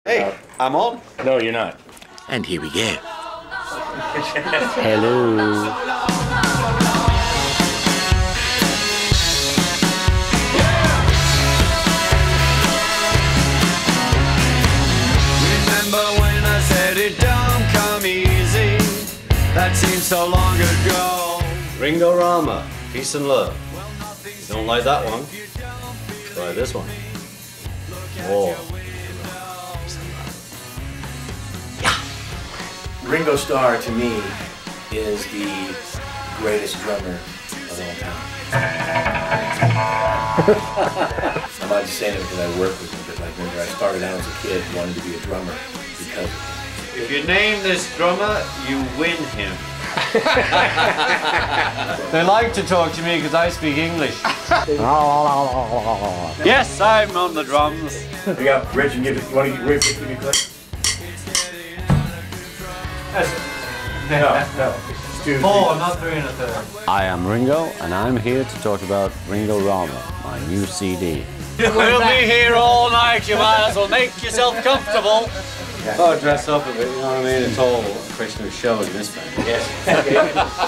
Hey, I'm on. No, you're not. And here we go. Hello. It don't come easy. That seems so long ago. Ringo, Rama, peace and love. You don't like that one? Try this one. Oh. Ringo Starr, to me, is the greatest drummer of all time. I'm not just saying it because I work with him, but like, remember, I started out as a kid wanting to be a drummer because of him. If you name this drummer, you win him. They like to talk to me because I speak English. Yes, I'm on the drums. You got Rich, you want to give me a clip? No. Oh, I'm not doing a third. I am Ringo, and I'm here to talk about Ringo Rama, my new CD. We'll be here all night. You might as well make yourself comfortable. Yeah. Oh, dress up a bit, you know what I mean? It's all a question of show in this band. Yes. I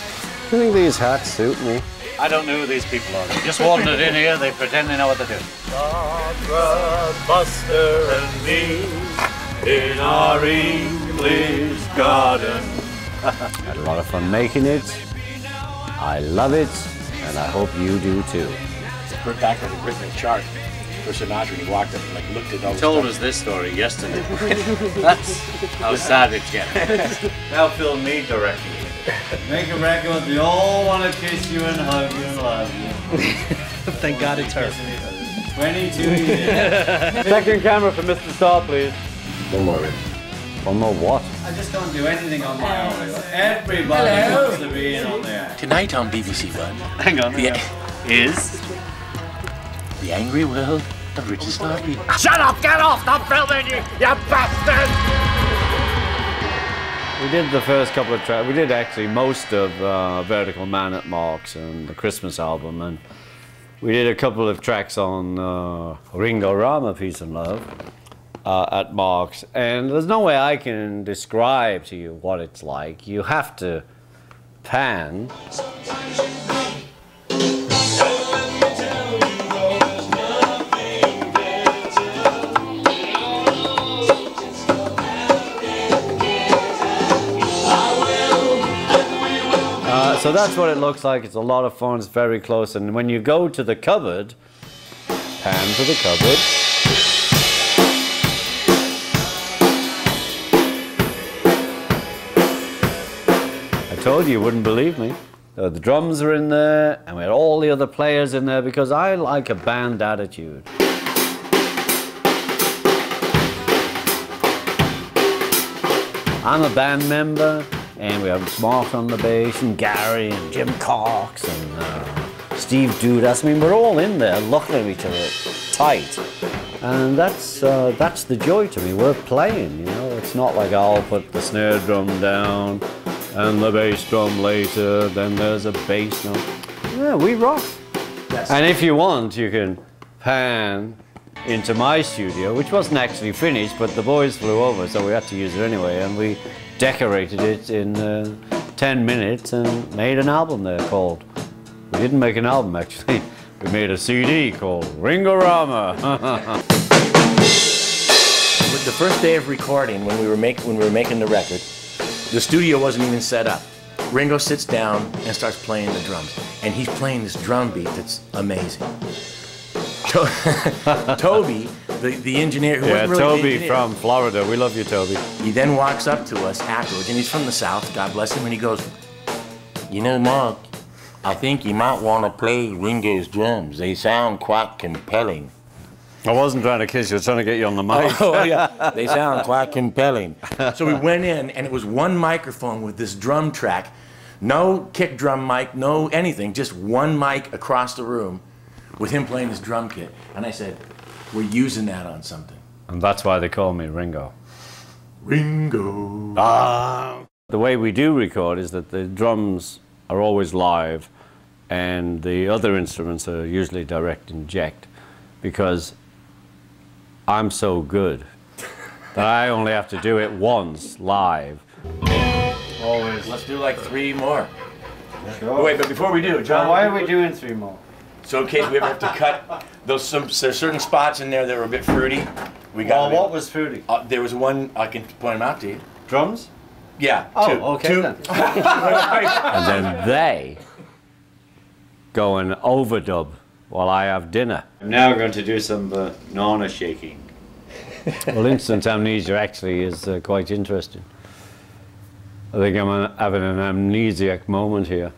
think these hats suit me. I don't know who these people are. They just wandered in here, they pretend they know what they're doing. Barbara, Buster, and me in our English garden. Had a lot of fun making it. I love it, and I hope you do too. Kurt Packer had written a chart for Sinatra, and he walked up and like looked at all the Told stuff. us this story yesterday. That's how sad it gets. Now film me directing it. Make a record, they all want to kiss you and hug you and love you. Thank God it's her. 22 years. Second camera for Mr. Starr, please. One more. One more what? I just don't do anything on my own. Everybody wants to be in on the act. Tonight on BBC One. Hang on. Is The Angry World of Richard Starr. Shut up! Get off! Stop filming you bastard! We did the first couple of tracks. We did actually most of Vertical Man at Mark's and the Christmas album, and we did a couple of tracks on Ringo Rama, Peace and Love, at Mark's. And there's no way I can describe to you what it's like. You have to pan. So that's what it looks like. It's a lot of fun. It's very close. And when you go to the cupboard, pan to the cupboard. I told you wouldn't believe me. The drums are in there, and we had all the other players in there because I like a band attitude. I'm a band member. And we have Mark on the bass, and Gary, and Jim Cox, and Steve Dudas. I mean, we're all in there looking at each other tight. And that's the joy to me. We're playing, you know. It's not like I'll put the snare drum down and the bass drum later, then there's a bass drum. Yeah, we rock. Yes. And if you want, you can pan into my studio, which wasn't actually finished, but the boys flew over, so we had to use it anyway, and we decorated it in 10 minutes and made an album there called... We didn't make an album, actually. We made a CD called Ringo Rama. The first day of recording, when we were making the record, the studio wasn't even set up. Ringo sits down and starts playing the drums, and he's playing this drum beat that's amazing. Toby, the engineer, who wasn't really Toby the engineer, from Florida. We love you, Toby. he then walks up to us afterwards, and he's from the South, God bless him, and he goes, "You know, Mark, I think you might want to play Ringo's drums. They sound quite compelling." I wasn't trying to kiss you, I was trying to get you on the mic. Oh, yeah. They sound quite compelling. So we went in, and it was one microphone with this drum track. No kick drum mic, no anything, just one mic across the room with him playing his drum kit. And I said, we're using that on something. And that's why they call me Ringo. Ringo. The way we do record is that the drums are always live and the other instruments are usually direct inject because I'm so good that I only have to do it once live. Always. Let's do like 3 more. Sure. Wait, but before we do, John. Why are we doing 3 more? So in case we ever have to cut, there's certain spots in there that were a bit fruity. We got. Well, what was fruity? There was one, I can point them out to you. Drums? Yeah. Oh, 2. okay 2. then. And then they go and overdub while I have dinner. Now we're going to do some banana shaking. Well, instant amnesia actually is quite interesting. I think I'm having an amnesiac moment here.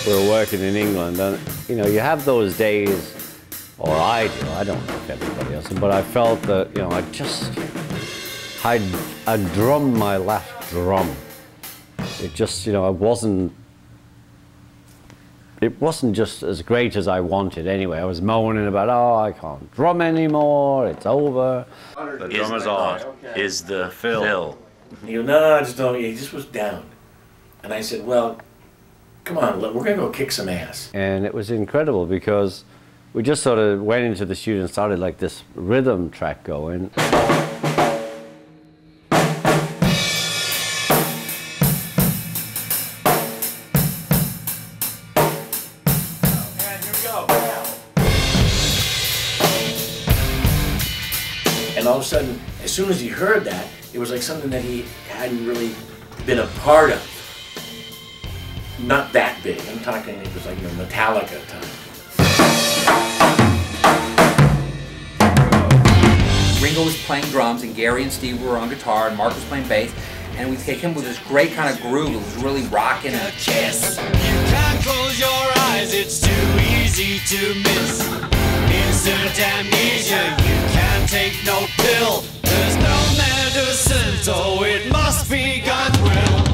We're working in England, and you know, you have those days, or I do, I don't know if everybody else, but I felt that, you know, I'd drummed my last drum. It just, you know, it wasn't just as great as I wanted anyway. I was moaning about, oh, I can't drum anymore, it's over. The drummer's on. Is the fill. He goes, no, I just don't. He just was down. And I said, well, come on, look, we're going to go kick some ass. And it was incredible because we just sort of went into the studio and started like this rhythm track going. And all of a sudden, as soon as he heard that, it was like something that he hadn't really been a part of. Not that big. I'm talking, it was like, you know, Metallica time. Ringo was playing drums, and Gary and Steve were on guitar, and Mark was playing bass, and we take him with this great kind of groove. It was really rocking. And Kiss. You can't close your eyes, it's too easy to miss. Instant amnesia, you can't take no pill. There's no medicine, so it must be God's will.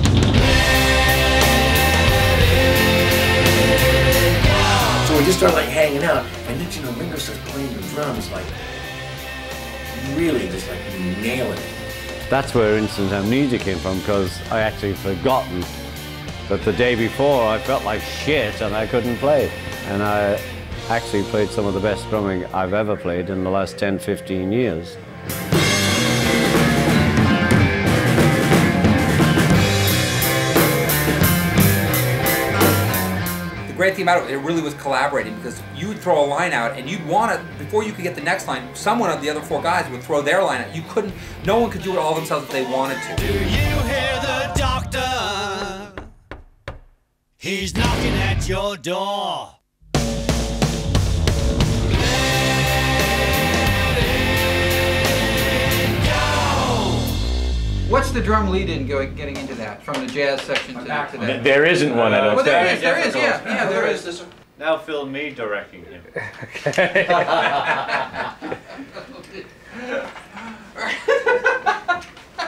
So we just started like hanging out, and then, you know, Ringo starts playing the drums like, really just like nailing it. That's where instant amnesia came from, because I actually forgotten that the day before I felt like shit and I couldn't play. And I actually played some of the best drumming I've ever played in the last 10, 15 years. the great thing about it really was collaborating, because you would throw a line out, and you'd want it, before you could get the next line, someone of the other 4 guys would throw their line out. You couldn't, no one could do it all themselves if they wanted to. Do you hear the doctor? He's knocking at your door. What's the drum lead-in getting into that, from the jazz section to that? There isn't one, I don't Well, think. there is, yeah, there is. Now film me directing him. Say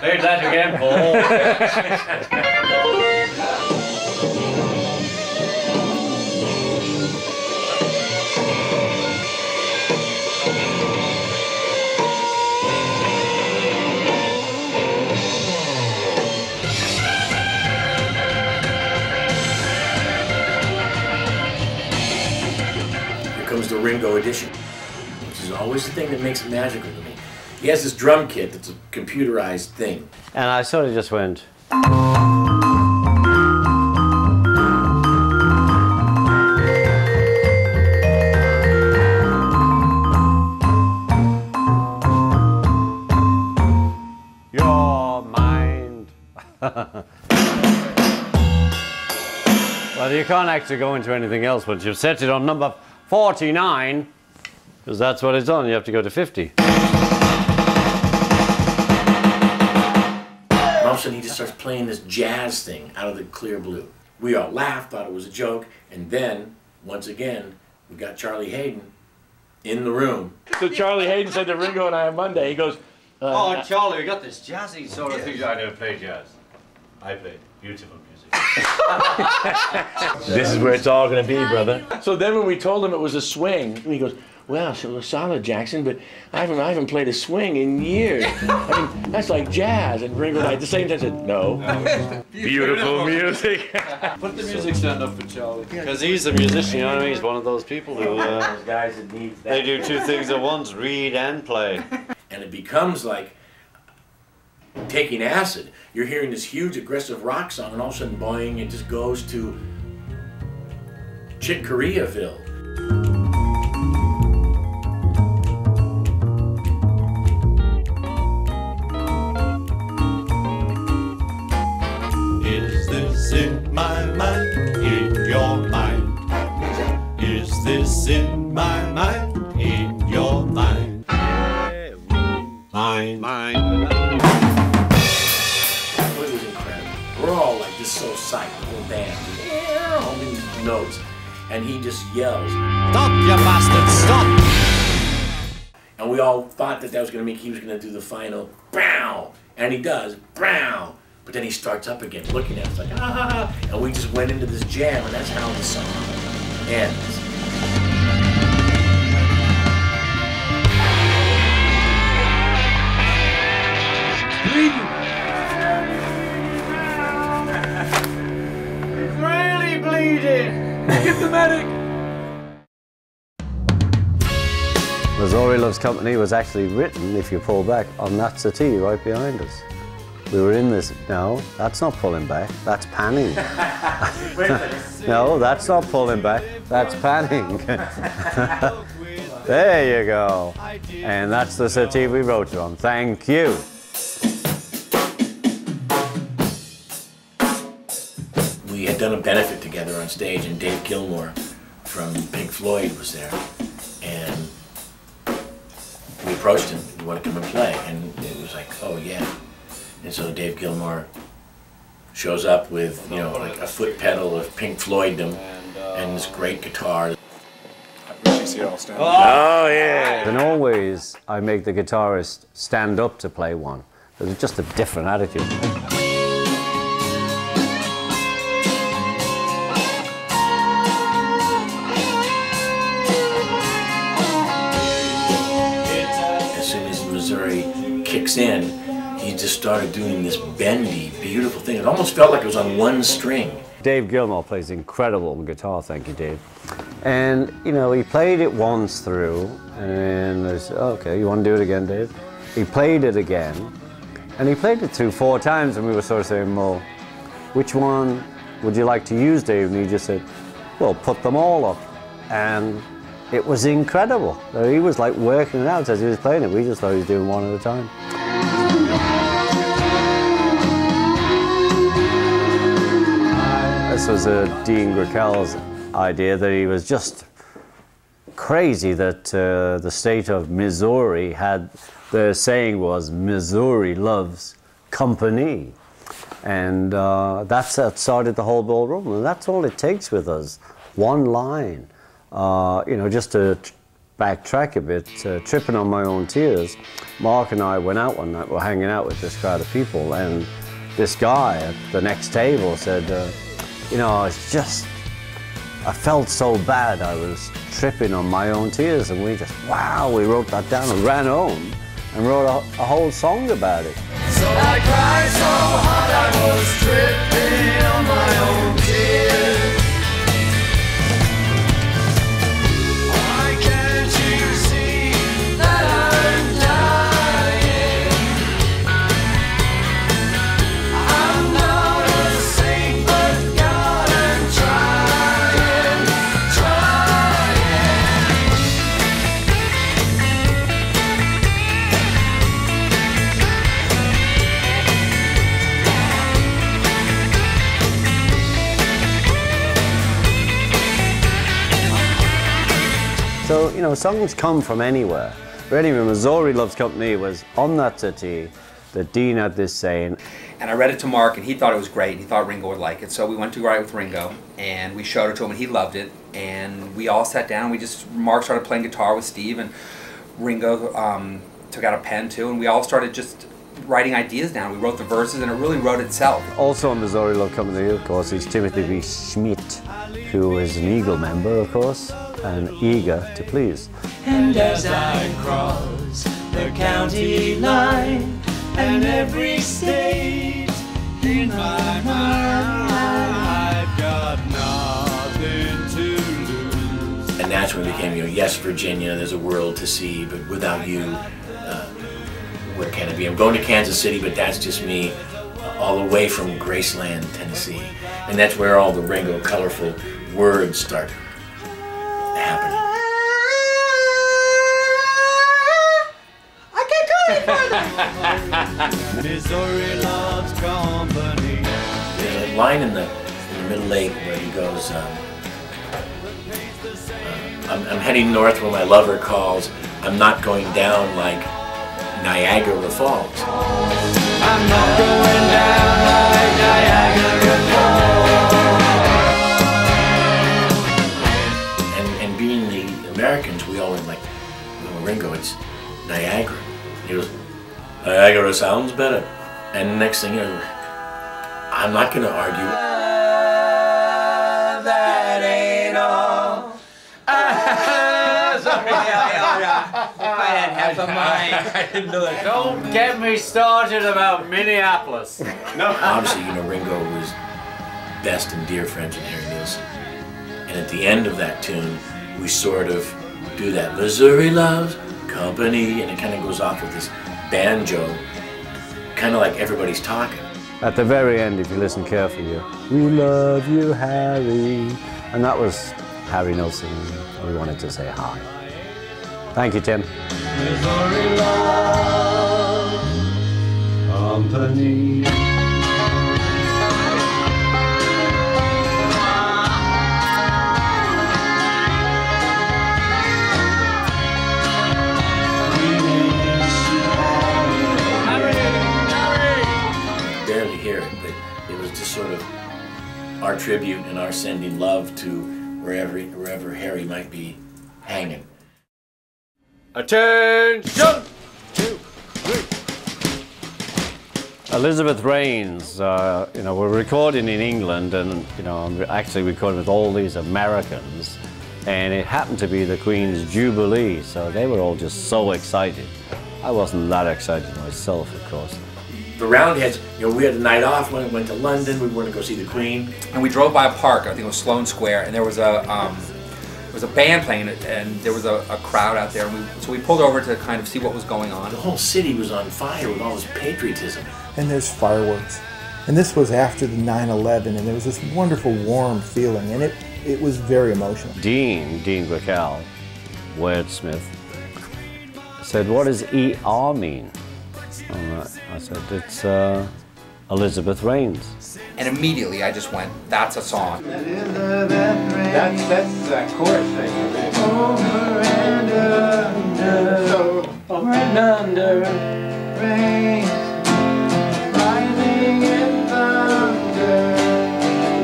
that again, Paul. Comes the Ringo edition, which is always the thing that makes it magical to me. He has this drum kit that's a computerized thing. And I sort of just went. Your mind. Well, you can't actually go into anything else once you've set it on number 49, because that's what it's on. You have to go to 50. And all of a sudden he just starts playing this jazz thing out of the clear blue. We all laughed, thought it was a joke, and then, once again, we got Charlie Hayden in the room. So Charlie Hayden said to Ringo and I on Monday, he goes, Oh, Charlie, we got this jazzy sort of thing. I don't play jazz. I play beautiful music. this is where it's all going to be, brother. So then when we told him it was a swing, he goes, well, so solid, Jackson, but I haven't played a swing in years. I mean, that's like jazz. And Ringo and I at the same time said, no. Beautiful music. Put the music stand up for Charlie. Because he's a musician, you know what I mean? He's one of those people who, Those guys that need that. they do two things at once, read and play. And it becomes like taking acid. You're hearing this huge aggressive rock song, and all of a sudden, boing, it just goes to Chick Coreaville. Is this in my mind, in your mind? Is this in my mind, in your mind? Mine. It was incredible. We're all like just so psyched, the whole band. All these notes. And he just yells. Stop, you bastard, stop! And we all thought that was going to mean he was going to do the final bow. And he does, bow. But then he starts up again, looking at us like, ah. And we just went into this jam, and that's how the song ends. He's really bleeding. Get the medic. Missouri Loves Company was actually written, if you pull back, on that settee right behind us. We were in this. No, that's not pulling back. That's panning. No, that's not pulling back. That's panning. There you go. And that's the settee we wrote it on. Thank you. We had done a benefit together on stage, and Dave Gilmour from Pink Floyd was there. And we approached him, "You want to come and play?" And it was like, oh yeah. And so Dave Gilmour shows up with, you know, like a foot pedal of Pink Floyddom and this great guitar. Oh yeah. And always I make the guitarist stand up to play one. It's just a different attitude. As soon as Missouri kicks in, he just started doing this bendy, beautiful thing. It almost felt like it was on one string. Dave Gilmour plays incredible guitar, thank you, Dave. And, you know, he played it once through, and I said, okay, you want to do it again, Dave? He played it again, and he played it through 4 times, and we were sort of saying, well, which one would you like to use, Dave? And he just said, well, put them all up. And it was incredible. He was like working it out as he was playing it. We just thought he was doing one at a time. This was Dean Grickel's idea, that he was just crazy that the state of Missouri had, the saying was, Missouri loves company. And that's what started the whole ball rolling. And that's all it takes with us, one line. You know, just to backtrack a bit, tripping on my own tears, Mark and I went out one night, we're hanging out with this crowd of people, and this guy at the next table said, you know, it's just, I felt so bad I was tripping on my own tears, and we just, wow, we wrote that down and ran home and wrote a whole song about it. So I cried so hard I was tripping on my own tears. Why can't you see that I'm dying? I'm not a saint, but God, I'm trying. So, you know, songs come from anywhere. But anyway, Missouri Loves Company was on that settee that Dean had this saying. And I read it to Mark, and he thought it was great. He thought Ringo would like it. So we went to write with Ringo, and we showed it to him, and he loved it. And we all sat down. Mark started playing guitar with Steve, and Ringo took out a pen too, and we all started just writing ideas down. We wrote the verses, and it really wrote itself. Also on Missouri Love Company, of course, is Timothy B. Schmidt, who is an Eagle member, of course. and eager to please. And as I cross the county line, and every state in my mind, I've got nothing to lose. And that's when it became, yes, Virginia, there's a world to see, but without you, where can it be? I'm going to Kansas City, but that's just me, all the way from Graceland, Tennessee. And that's where all the Ringo colorful words start happening. I can't go any further. Missouri loves company. There's a line in the middle eight where he goes, I'm heading north where my lover calls. I'm not going down like Niagara Falls. I'm not going down like Niagara Falls. And being the Americans, we all went like, Ringo, it's Niagara. He goes, Niagara sounds better. And the next thing you know, I'm not going to argue. That ain't all. Sorry, if I had half a mind. I didn't know that. Don't get me started about Minneapolis. No. Obviously, Ringo was best and dear friends with Harry Nilsson. And at the end of that tune, we sort of do that Missouri loves company, and it kind of goes off with this banjo, kind of like everybody's talking. At the very end, if you listen carefully, we love you, Harry. And that was Harry Nilsson. We wanted to say hi. Thank you, Tim. Missouri loves company. Barely hear it, but it was just sort of our tribute and our sending love to wherever Harry might be hanging. Attention! 2, 3. Elizabeth Raines, we're recording in England, and I'm actually recording with all these Americans, and it happened to be the Queen's Jubilee, so they were all just so excited. I wasn't that excited myself, of course. The Roundheads, we had a night off, went to London, we went to go see the Queen. And we drove by a park, I think it was Sloane Square, and there was a band playing, and there was a crowd out there, and so we pulled over to kind of see what was going on. The whole city was on fire with all this patriotism. And there's fireworks. And this was after the 9/11, and there was this wonderful warm feeling, and it was very emotional. Dean Grickel, wordsmith, said, "What does ER mean?" I said, "It's Elizabeth Raines." And immediately I just went, that's a song. That's that chorus thing. Over and under, so over and under, rain, rising in thunder,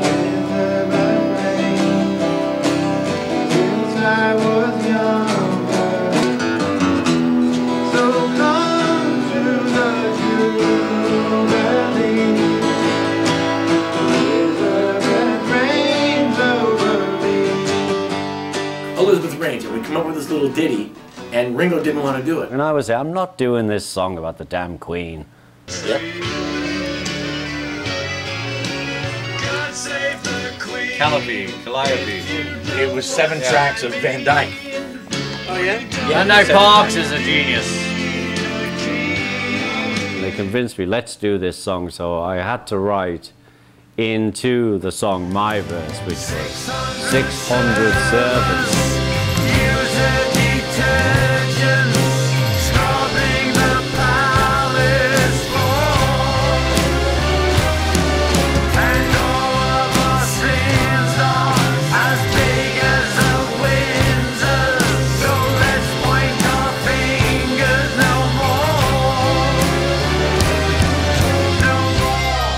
Elizabeth rain, since I was younger. So come to the Jubilee. Elizabeth Raines, and we come up with this little ditty, and Ringo didn't want to do it. And I was there, I'm not doing this song about the damn Queen. Yep. Calliope. It was 7 tracks of Van Dyke. Oh yeah? And now Parks is a genius. They convinced me, let's do this song, so I had to write into the song my verse, which was 600 servants.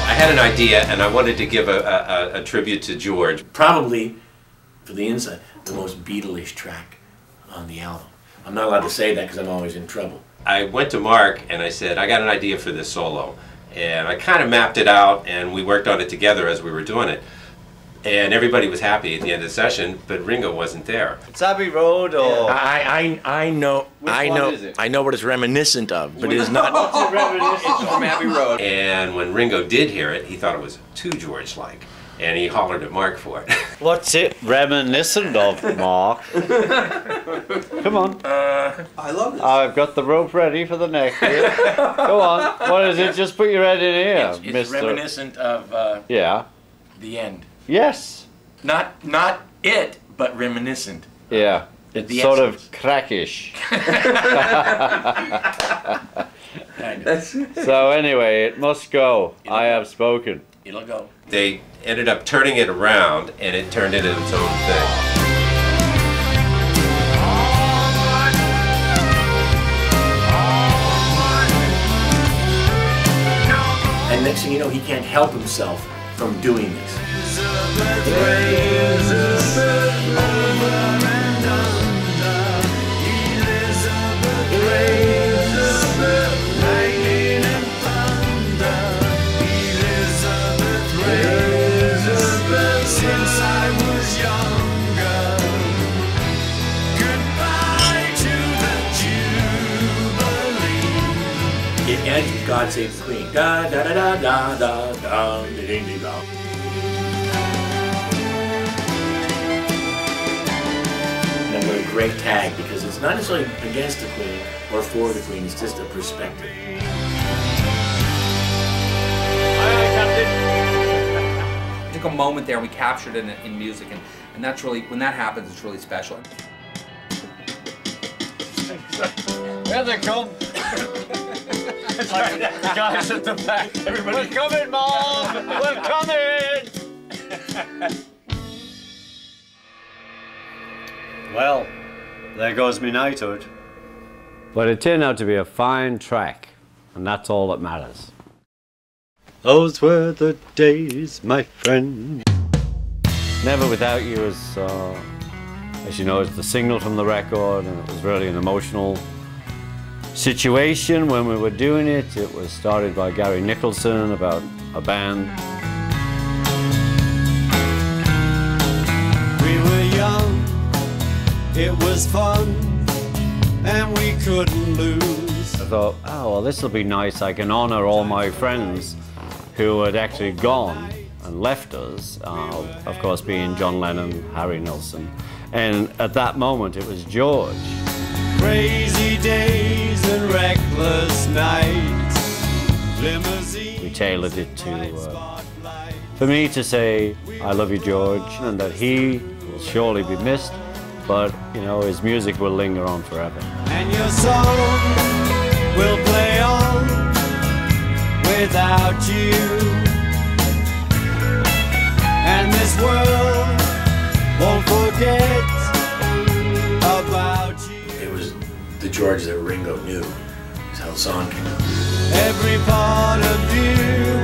I had an idea, and I wanted to give a tribute to George. Probably, for the inside, the most Beatle-ish track on the album. I'm not allowed to say that because I'm always in trouble. I went to Mark and I said, I got an idea for this solo. And I kind of mapped it out, and we worked on it together as we were doing it. And everybody was happy at the end of the session, but Ringo wasn't there. It's Abbey Road or... I know, I know what it's reminiscent of, but it is not. It's from Abbey Road. And when Ringo did hear it, he thought it was too George-like, and he hollered at Mark for it. What's it reminiscent of, Mark? Come on. I love this. I've got the rope ready for the neck here. Go on. What is it? Just put your head in here, It's Mr. reminiscent of Yeah. the end. Yes. Not it, but reminiscent. Yeah. It's The sort essence. of crackish. So anyway, it must go. I have spoken. It'll go. They ended up turning it around, and it turned into its own thing. And next thing you know, he can't help himself from doing this. Since I was younger, goodbye to the Jubilee. It ends with God Save the Queen. Da da da da da da da ding ding dong. And then what a great tag, because it's not necessarily against the Queen or for the Queen, it's just a perspective. Took a moment there and we captured it in music, and that's really, when that happens, it's really special. Here they come. The guys at the back. Everybody. We're coming, Mom. We're coming. Well, there goes me knighthood. But it turned out to be a fine track, and that's all that matters. Those were the days, my friend. Never Without You is, as you know, is the single from the record, and it was really an emotional situation when we were doing it. It was started by Gary Nicholson about a band. We were young, it was fun, and we couldn't lose. I thought, oh, well, this will be nice. I can honor all my friends who had actually gone and left us, of course being John Lennon, Harry Nilsson, and at that moment it was George. Crazy days and reckless nights, limousine. We tailored it to, for me to say, I love you, George, and that he will surely be missed, but, you know, his music will linger on forever. And your song will play on without you, and this world won't forget about you. It was the George that Ringo knew. That's how the song came out. Every part of you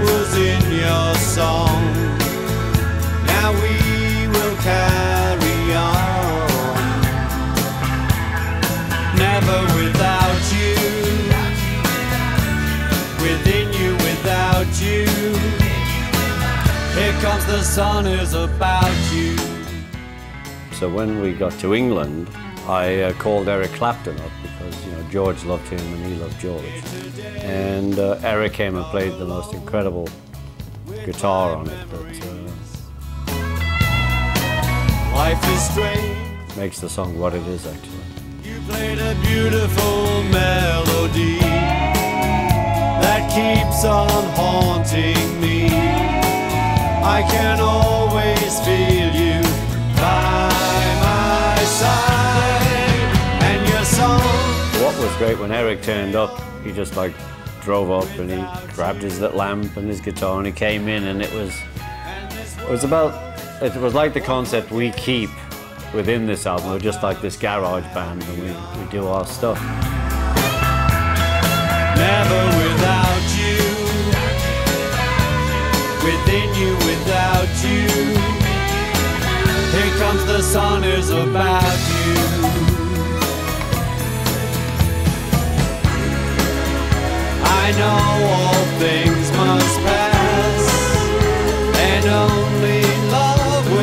was in your song. Now we will carry on, never without you. Within you, without you. Here comes the sun is about you. So when we got to England, I called Eric Clapton up because, you know, George loved him and he loved George. And Eric came and played the most incredible guitar on it that Life is strange. makes the song what it is, actually. You played a beautiful melody that keeps on haunting me. I can always feel you by my side, and your song. What was great when Eric turned up, he just like drove up and he grabbed his little amp and his guitar and he came in, and it was like the concept we keep within this album. We're just like this garage band and we do our stuff. Never without you. Within you, without you. Here comes the sun is about you. I know all things must pass, and only love will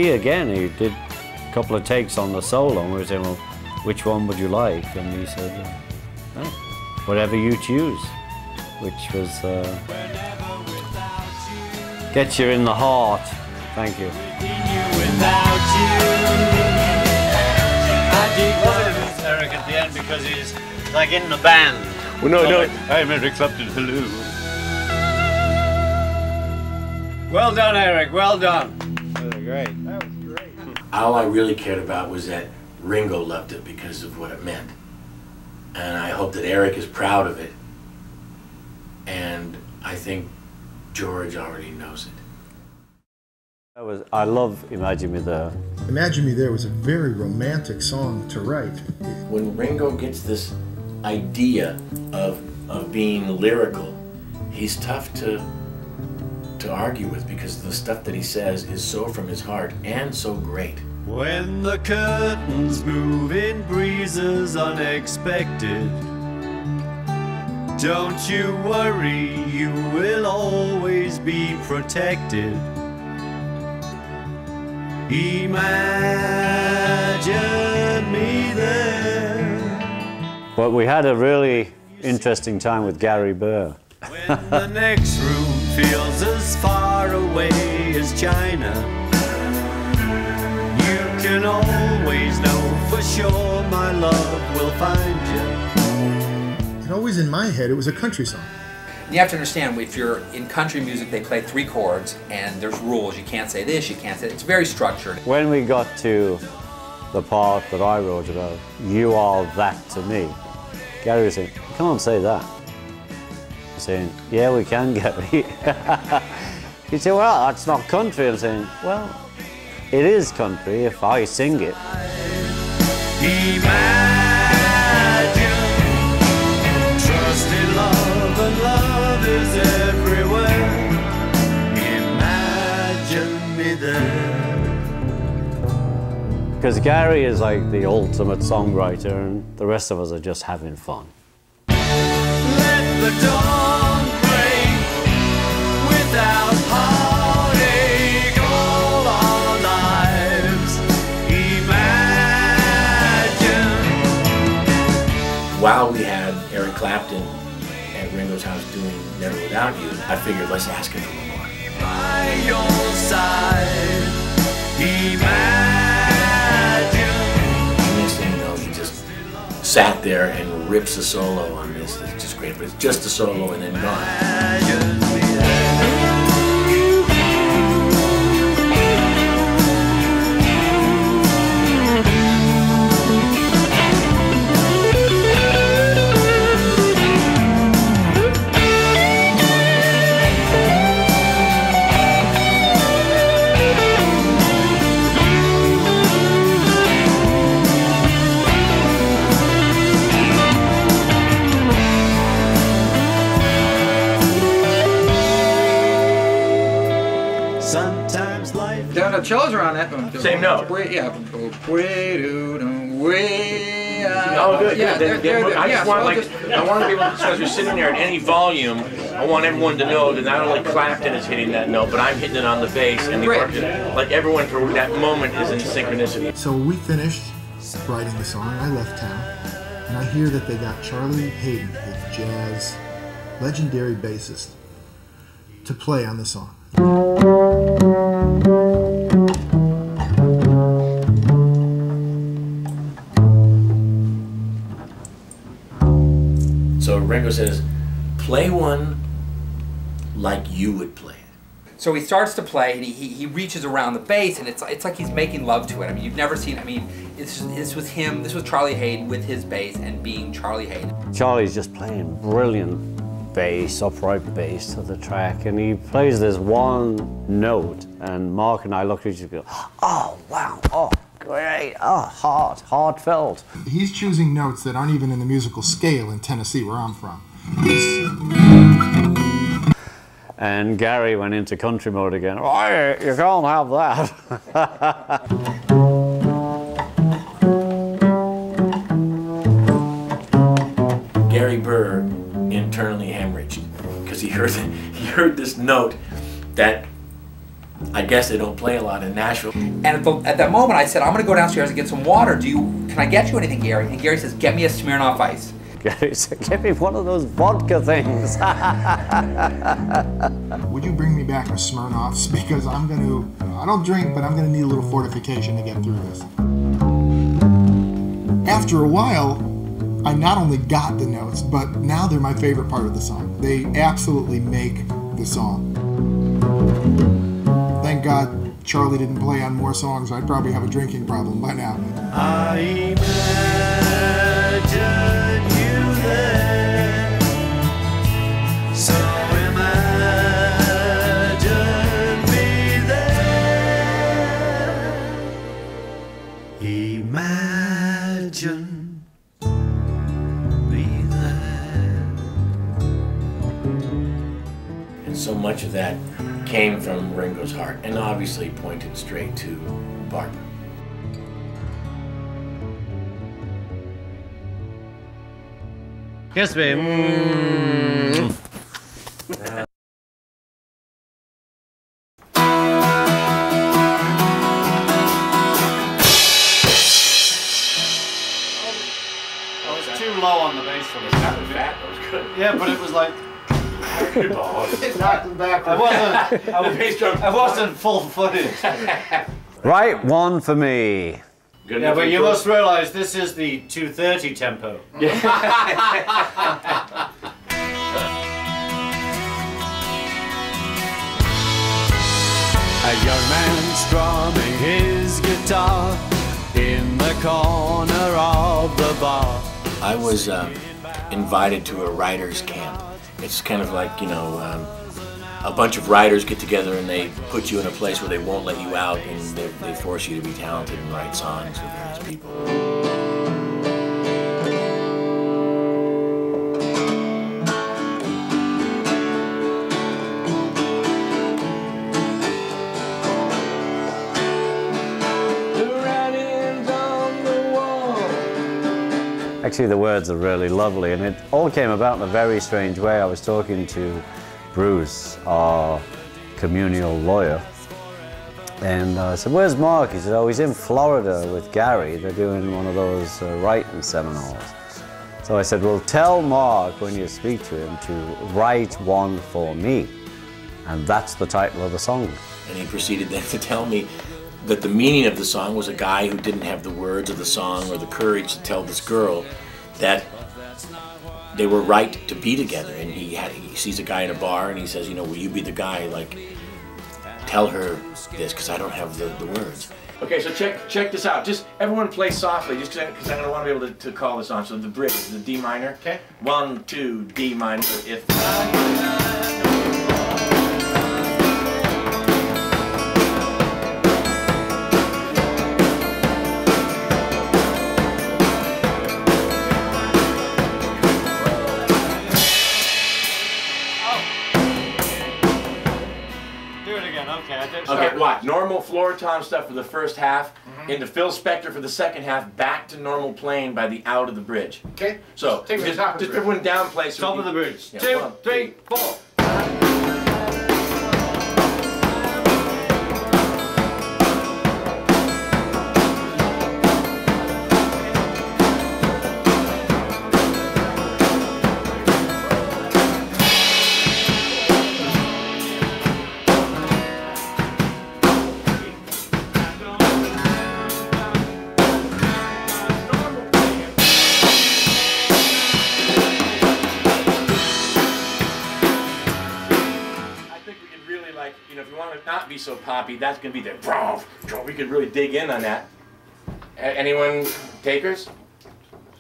me again. He did a couple of takes on the solo, and we were saying, well, which one would you like? And he said, oh, whatever you choose, which was Get You in the Heart. Thank you. I love Eric at the end because he's like in the band. Well, no. Like, I'm Eric Clapton, hello. Well done, Eric, well done. That was great. That was great. All I really cared about was that Ringo loved it because of what it meant. And I hope that Eric is proud of it. And I think George already knows it. I love Imagine Me There. Imagine Me There was a very romantic song to write. When Ringo gets this idea of being lyrical, he's tough to argue with because the stuff that he says is so from his heart and so great. When the curtains move in breezes unexpected, don't you worry, you will always be protected. Imagine me there. But we had a really interesting time with Gary Burr. When the next room feels as far away as China, you can always know for sure my love will find you. And always in my head, it was a country song. You have to understand, if you're in country music, they play 3 chords, and there's rules. You can't say this, you can't say that. It's very structured. When we got to the part that I wrote about, you are that to me, Gary was saying, come on, say that. I'm saying, yeah, we can, Gary. He'd say, well, that's not country. I'm saying, well, it is country if I sing it. Trust in love, and love is everywhere. Imagine me there. Because Gary is like the ultimate songwriter, and the rest of us are just having fun. Let the dawn break without heartache all our lives. Imagine. While we had Eric Clapton at Ringo's house doing Never Without You, I figured let's ask him for more. By your side, imagine. Next thing you know, he just sat there and rips a solo on this. It's just great, but it's just a solo and then gone. Sometimes life. Down the cellos are on that. Same note. Yeah. Oh, good, Yeah, good. they're I yeah, just want, so like, just- I want to be able to, as we're sitting there at any volume, I want everyone to know that not only Clapton is hitting that note, but I'm hitting it on the bass, and the Great. orchestra, like everyone for that moment is in synchronicity. So we finished writing the song. I left town, and I hear that they got Charlie Hayden, the jazz legendary bassist, to play on the song. So Ringo says, play one like you would play it. So he starts to play, and he reaches around the bass, and it's like he's making love to it. I mean, you've never seen. I mean, this was him. This was Charlie Hayden with his bass and being Charlie Hayden. Charlie's just playing brilliant bass, upright bass to the track, and he plays this one note, and Mark and I look at each other and go, oh, wow, oh, great, oh, heartfelt. He's choosing notes that aren't even in the musical scale in Tennessee, where I'm from. And Gary went into country mode again. Oh, you can't have that. Gary Burr internally hemorrhaged because he heard this note that I guess they don't play a lot in Nashville. And at that moment, I said, I'm going to go downstairs and get some water. Can I get you anything, Gary? And Gary says, get me a Smirnoff Ice. Gary said, get me one of those vodka things. Would you bring me back a Smirnoffs? Because I don't drink, but I'm going to need a little fortification to get through this. After a while, I not only got the notes, but now they're my favorite part of the song. They absolutely make the song. Thank God Charlie didn't play on more songs. I'd probably have a drinking problem by now. I imagine you there, so imagine me there. Imagine me there. And so much of that came from Ringo's heart, and obviously pointed straight to Barbara. Kiss me. Too low on the bass for me. That was bad. That was good. Yeah, but it was like Good ball. It knocked him back. I wasn't full footage. Right one for me. Good Yeah, enough but you for- must realize this is the 230 tempo. A young man strumming his guitar in the corner of the bar. I was invited to a writer's camp. It's kind of like, a bunch of writers get together and they put you in a place where they won't let you out, and they force you to be talented and write songs for various people. Actually, the words are really lovely, and it all came about in a very strange way. I was talking to Bruce, our communal lawyer, and I said, "Where's Mark?" He said, "Oh, he's in Florida with Gary. They're doing one of those writing seminars." So I said, "Well, tell Mark when you speak to him to write one for me." And that's the title of the song. And he proceeded then to tell me that the meaning of the song was a guy who didn't have the words of the song or the courage to tell this girl that they were right to be together. And he sees a guy in a bar and he says, will you be the guy, like, tell her this, because I don't have the words. Okay, so check this out. Just everyone play softly, just because I'm going to want to be able to call this on. So the bridge, the D minor. Okay. 1, 2, D minor. If Okay, watch. Normal floor tom stuff for the first half, into Phil Spector for the second half, back to normal playing by the out of the bridge. Okay. So, Take me to the top of the just bridge. everyone downplay. So Top of the bridge. Yeah, 2, 1, 3, 4. if you want to not be so poppy, that's going to be the we could really dig in on that. Anyone takers?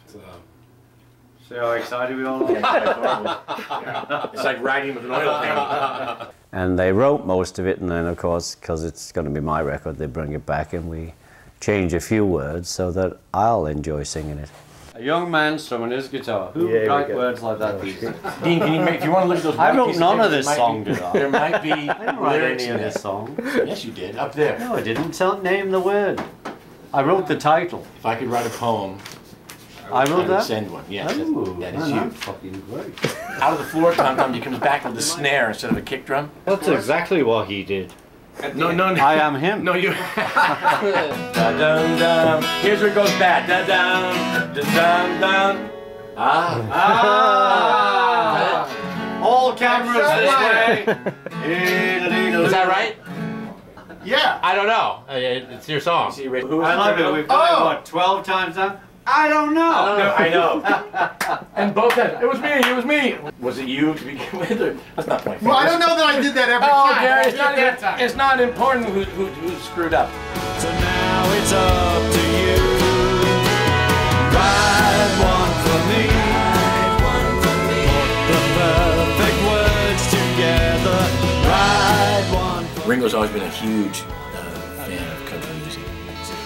See how excited we all are? It's like riding with an oil painting. And they wrote most of it, and then of course, because it's going to be my record, they bring it back and we change a few words so that I'll enjoy singing it. A young man strumming his guitar. Who would write words like that these days? Dean, can you make, if you want to look at those I wrote pieces, none of there this might song, be, did I? There might be I didn't write lyrics any in of there. this song. Yes, you did, up there. No, I didn't. Name the word. I wrote the title. If I could write a poem, I wrote would that? send one. Yes, Ooh, that man, is you. that's fucking great. Out of the floor tom tom, he comes back with a snare instead of a kick drum. That's exactly what he did. No, no, no. I am him. No, you. Da-dum-dum. Here's where it goes bad. Da-dum, da-dum-dum. All cameras this way. Is that right? Yeah. I don't know. It's your song. I love it. We've done it, what, 12 times now? I don't know. No, I know. And both times. It was me. It was me. Was it you to begin with? Or? That's not my fault. Well, I don't know that I did that every Oh, time. Gary, it's not important who screwed up. So now it's up to you. Write one for me. Put the perfect words together. Write one for me. Ringo's always been a huge fan of country music,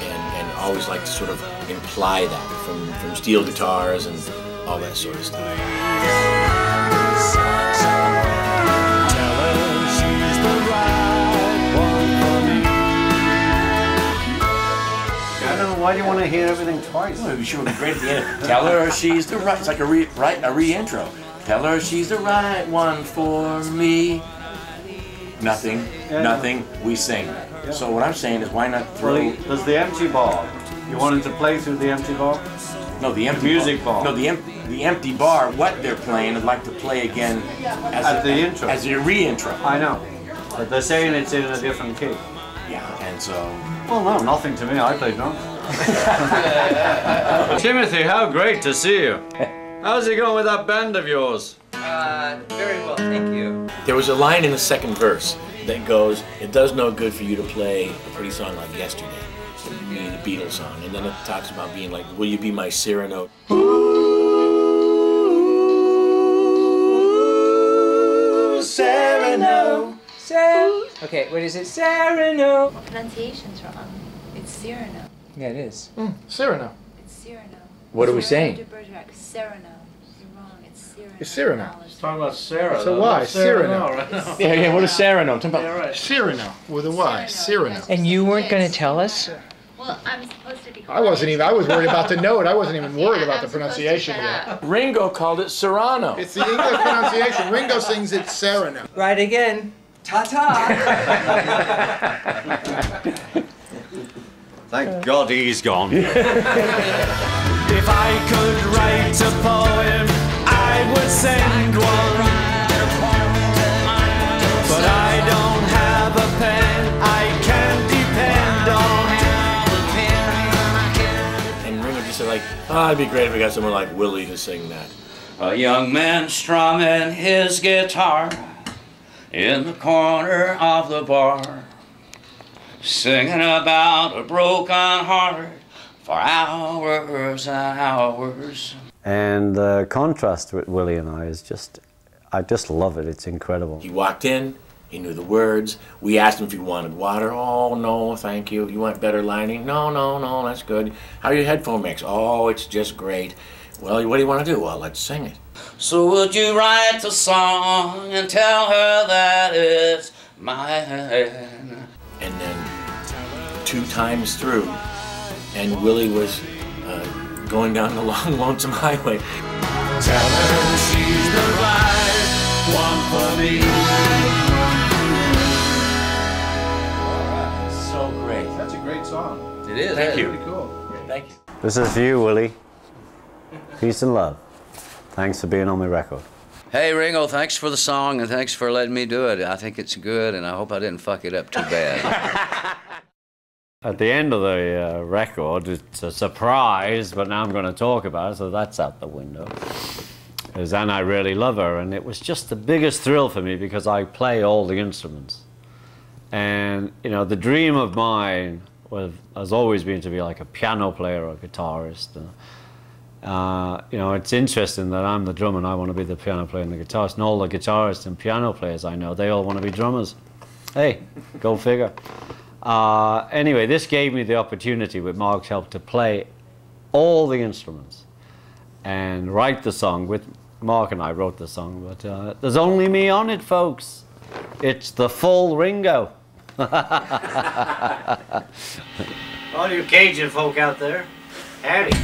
and always liked to sort of imply that from steel guitars and all that sort of stuff. Tell her she's the right one for me. I don't know, why do you want to hear everything twice? Oh, it'd sure be great at the end. Tell her she's the right. It's like a re-intro. Tell her she's the right one for me. Nothing, nothing. We sing. Yeah. So what I'm saying is, why not throw? Well, there's the empty bar. You wanted to play through the empty bar? No, the empty music bar. No, the empty bar. What they're playing, I'd like to play again as the intro. As a re-intro. I know, but they're saying it's in a different key. Yeah, and so. Well, no, nothing to me. I play drums. Timothy, how great to see you. How's it going with that band of yours? Very well, thank you. There was a line in the second verse that goes, "It does no good for you to play a pretty song like Yesterday," meaning the Beatles song, and then it talks about being like, "Will you be my Cyrano?" Ooh, Cyrano. Okay, what is it? Cyrano. Pronunciation's wrong. It's Cyrano. Yeah, it is. Cyrano. It's Cyrano. What are we saying? Cyrano. You're wrong. It's Cyrano. It's Cyrano. It's talking about Sarah. So why? Cyrano. Yeah, what is Cyrano? I'm talking about Cyrano with a Y. Cyrano. And you weren't going to tell us? Well, I'm supposed to be. I wasn't even. I was worried about the note. I wasn't even worried about the pronunciation yet. Ringo called it Serrano. It's the English pronunciation. Ringo sings it Cyrano. Right again. Ta-ta. Thank God he's gone. If I could write a poem, I would send one. But I don't have a pen I can depend on. And Ringo just said like, "Oh, it'd be great if we got someone like Willie to sing that." A young man strumming his guitar in the corner of the bar, singing about a broken heart for hours and hours. And the contrast with Willie and I is just, I just love it. It's incredible. He walked in, he knew the words. We asked him if he wanted water. "Oh, no, thank you. You want better lining?" "No, no, no, that's good." "How are your headphone mix?" "Oh, it's just great." "Well, what do you want to do?" "Well, let's sing it." So would you write the song and tell her that it's mine? And then 2 times through, and Willie was going down the long, lonesome highway. Tell her she's the right one for me. So great. That's a great song. It is. Thank you. Pretty cool. Thank you. This is for you, Willie. Peace and love. Thanks for being on my record. Hey Ringo, thanks for the song and thanks for letting me do it. I think it's good and I hope I didn't fuck it up too bad. At the end of the record, it's a surprise, but now I'm going to talk about it, so that's out the window. And I really love her, and it was just the biggest thrill for me because I play all the instruments. And, you know, the dream of mine has always been to be like a piano player or a guitarist. You know, it's interesting that I'm the drummer and I want to be the piano player and the guitarist, and all the guitarists and piano players I know, they all want to be drummers. Hey, go figure. Anyway, this gave me the opportunity with Mark's help to play all the instruments and write the song. With Mark and I wrote the song, but there's only me on it, folks. It's the full Ringo. All you Cajun folk out there, howdy.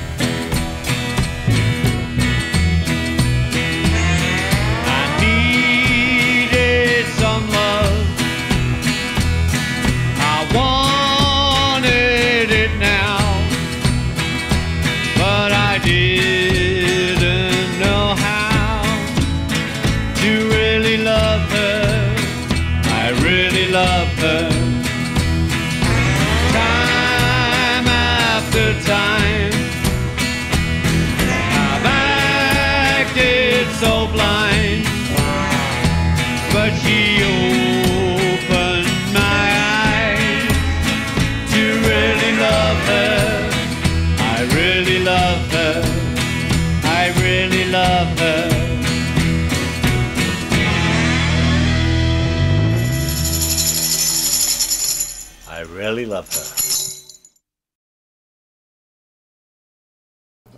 really love her.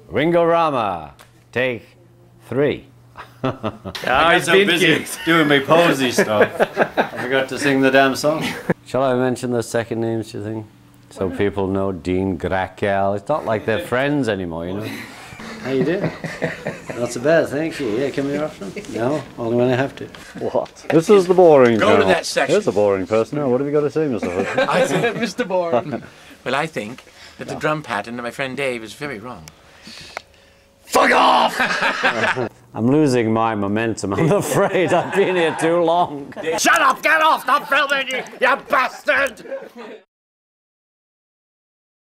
Ringo Rama, take 3. I got so busy doing my posy stuff. I forgot to sing the damn song. Shall I mention the second names, do you think? So people know Dean Grakel. It's not like they're friends anymore, you know. How you doing? Not so bad, thank you. Yeah, come here often? No, only when I have to. What? This is the boring Go to that section. There's a boring person now. What have you got to say, Mr. Hudson? I think, Mr. Boring. well, I think that the drum pattern of my friend Dave is very wrong. Fuck off! I'm losing my momentum. I'm afraid I've been here too long. Shut up! Get off! Stop filming, you bastard!